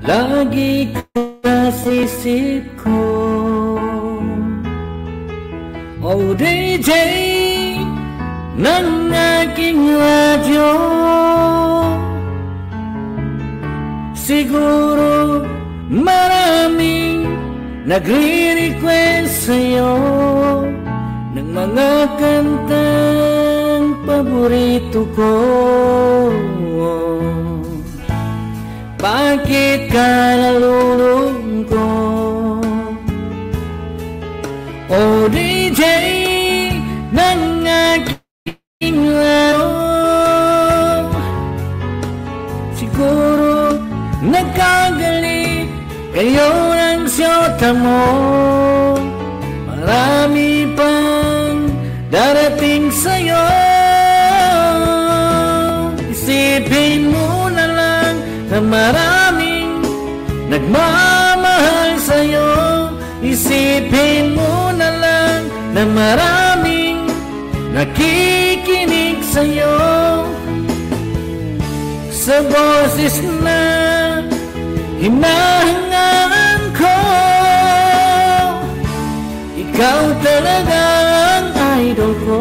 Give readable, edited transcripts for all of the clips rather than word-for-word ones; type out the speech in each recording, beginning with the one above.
lagi ka sa isip ko. Oh DJ ng aking radyo, siguro maraming nagre-request sa'yo ng mga kantang paborito ko. Bakit ka nalulungkot? O DJ ng aking laro, siguro nagkagalit kayo ng siyota mo. Marami pang darating sa'yo. Isipin mo na lang na maraming nagmamahal sa'yo. Isipin mo na lang na maraming nakikinig sa'yo. Sa boses na hinahangaan ko, ikaw talaga ang idol ko.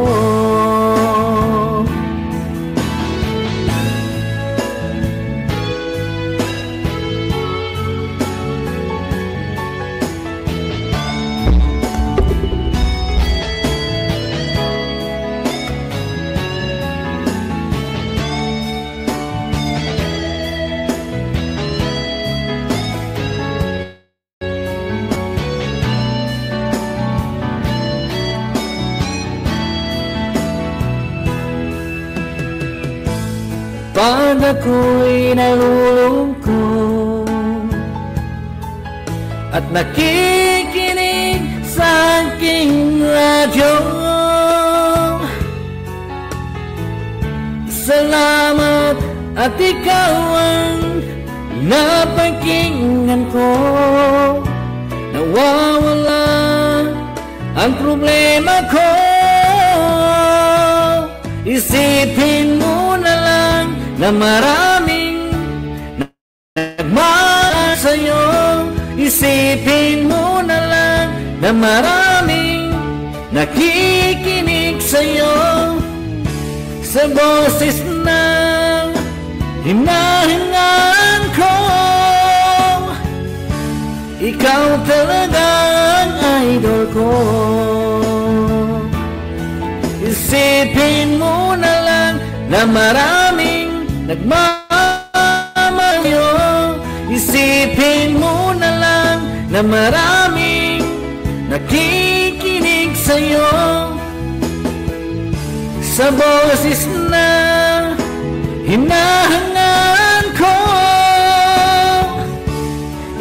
Pag ako'y nalulungkot at nakikinig sa aking radyo, salamat at ikaw ang napakinggan ko. Nawawala ang problema ko. Isipin mo na lang na maraming nagmahal sa'yo. Isipin mo na lang na maraming nakikinig sa'yo. Sa boses na hinahangaan ko, ikaw talaga ang idol ko. Isipin mo na lang na maraming nagmamahal sa'yo. Isipin mo na lang na maraming nakikinig sa'yo. Sa boses na hinahangaan ko,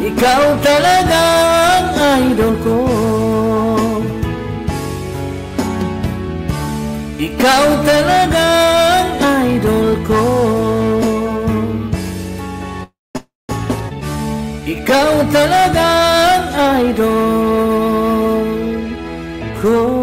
ikaw talaga ang idol ko. Ikaw talaga ang idol ko. Ikaw talaga ang idol ko.